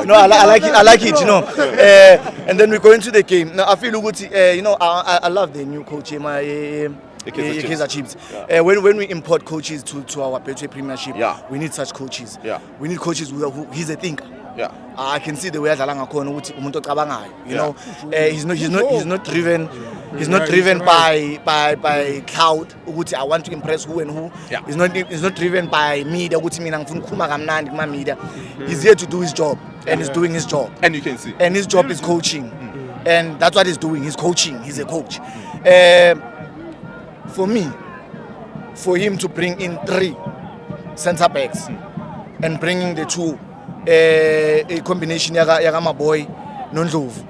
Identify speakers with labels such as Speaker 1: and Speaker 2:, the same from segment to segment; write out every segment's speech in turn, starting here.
Speaker 1: No, I like it, you know. And then we go into the game. Now I feel good. You know, I love the new coach, Kaizer Chiefs. When we import coaches to our Betway Premiership, we need such coaches. We need coaches who he's a thinker. I can see the way adlala ngakhona ukuthi umuntu ocabangayo, you know. He's not driven by cloud ukuthi I want to impress who and who. He's not driven by media ukuthi mina ngifuna ukukhuluma kamnandi kuma media. He's here to do his job and he's doing his job.
Speaker 2: And you can see.
Speaker 1: And his job is coaching. And that's what he's doing. He's coaching. He's a coach. For me, for him to bring in 3 centre backs and bringing the 2 a combination yaga my boy Nondlovu,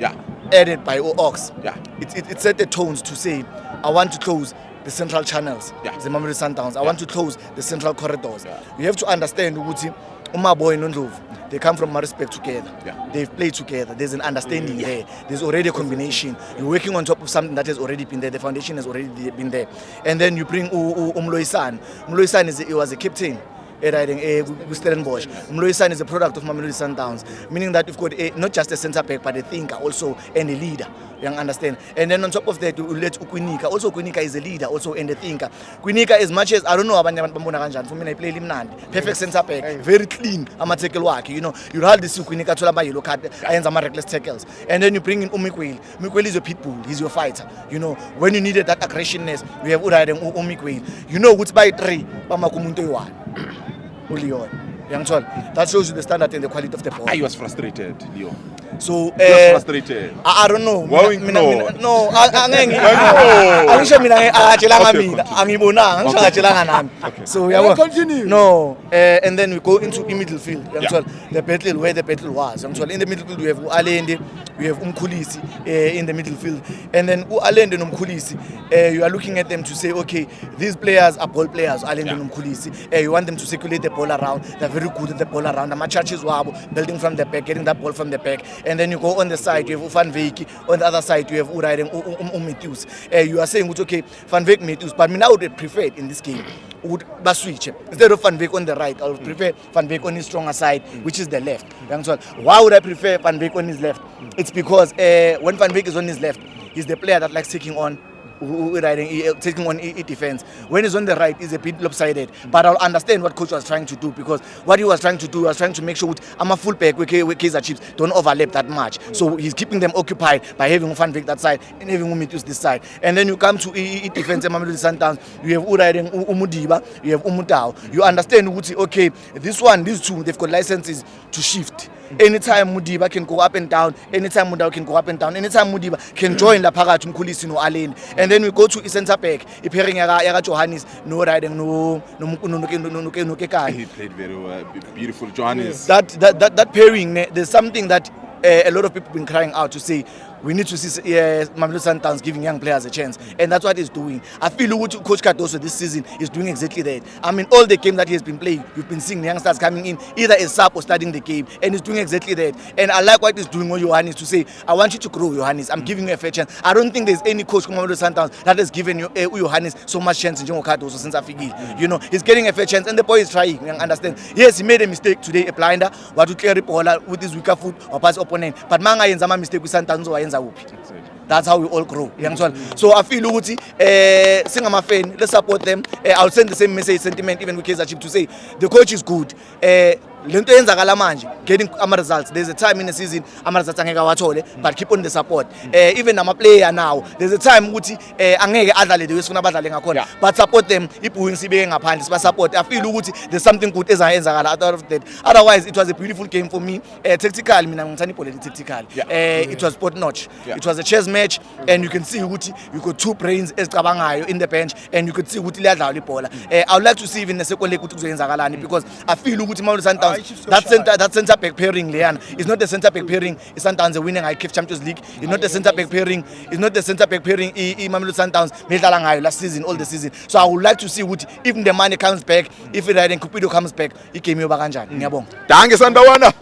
Speaker 1: added by Ox. It set the tones to say I want to close the central channels, the Mamelodi Sundowns. I want to close the central corridors. You have to understand ukuthi my boy Nondlovu, they come from Maritzburg together. They've played together. There's an understanding there. There's already a combination. You're working on top of something that has already been there. The foundation has already been there. And then you bring Umloisan. Umloisan he was a captain. Stellenbosch. Umloisan is a product of Mamelodi Sundowns, meaning that we've got not just a centre back but a thinker also and a leader. You understand? And then on top of that, we let Kwinika. Also, Kwinika is a leader also and a thinker. Kwinika, as much as I don't know about Bambona, for me I play him perfect centre back, very clean. I'm a tackle work. You know, you hardly see Kwinika to by you look at the reckless tackles. And then you bring in Umikweli. Umikweli is your pit bull. He's your fighter. You know, when you needed that aggressionness, we have Uraiden Umikweli. You know what's by 3, Pamakumunto 1. That shows you the standard and the quality of the ball.
Speaker 2: I was frustrated, Leo.
Speaker 1: So
Speaker 2: frustrated.
Speaker 1: I don't know. So continue. No, and then we go into the middle field. The battle where the battle was. In the middle field we have Alende, we have Umkhulisi in the middle field, and then Alende and Umkhulisi. You are looking at them to say, okay, these players are ball players. Alende and Umkhulisi. You want them to circulate the ball around. They're very good at the ball around. The churches were building from the back, getting that ball from the back. And then you go on the side, you have Van Veek. On the other side, you have Uraiden Matthews. You are saying, okay, Van Veek Matthews. But I would prefer it in this game. Would switch instead of Van Veek on the right, I would prefer Van Veek on his stronger side, which is the left. Why would I prefer Van Veek on his left? It's because when Van Veek is on his left, he's the player that likes taking on defense. When he's on the right, he's a bit lopsided. But I'll understand what coach was trying to do, because what he was trying to do was trying to make sure I'm a fullback with Kaizer Chiefs don't overlap that much. So he's keeping them occupied by having Van Veek that side and having Umitus this side. And then you come to defense and Mamelodi Sundowns, you have Uraiden Umudiba, you have Umutao. You understand, okay, these 2, they've got licenses to shift. Anytime Mudiba can go up and down, anytime Mudau can go up and down, anytime Mudiba can join the Pagat Mkulisi no Allen. And then we go to center back, pairing Yaga Johannes, no riding, no Keka.
Speaker 2: He played very well, beautiful Johannes.
Speaker 1: That pairing, there's something that a lot of people have been crying out to say. We need to see Mamelodi Sundowns giving young players a chance, and that's what he's doing. I feel Coach Cardoso this season is doing exactly that. I mean, all the games that he has been playing, you've been seeing the youngsters coming in either as sub or starting the game, and he's doing exactly that. And I like what he's doing with Johannes to say, I want you to grow, Johannes. I'm giving you a fair chance. I don't think there's any coach from Mamelodi Sundowns that has given you Johannes so much chance in Cardoso since I figured. You know, he's getting a fair chance, and the boy is trying. You understand? Yes, he made a mistake today, a blinder, what to clear the ball with his weaker foot or pass opponent. But Manga ends a mistake with Sundowns or ends up. That's how we all grow. So I feel sing I'm a fan, let's support them. I'll send the same message sentiment even with Kaizer Chiefs to say the coach is good. Getting results. There's a time in the season but keep on the support. Even I'm a player now. There's a time but support them. But support. I feel there's something good out of that. Otherwise, it was a beautiful game for me. Tactical, it was sport notch. It was a chess match, and you can see you got 2 brains in the bench, and you could see I would like to see even the second leg because I feel that centre back pairing, Leanne, is not the centre back pairing. It's Sundowns winning ICAF Champions League. It's not the centre back pairing. It's not the centre back pairing. Mamelodi Sundowns last season, all the season. So I would like to see even the money comes back, if Cupido comes back, it came over. Thank you,
Speaker 2: Sandawana.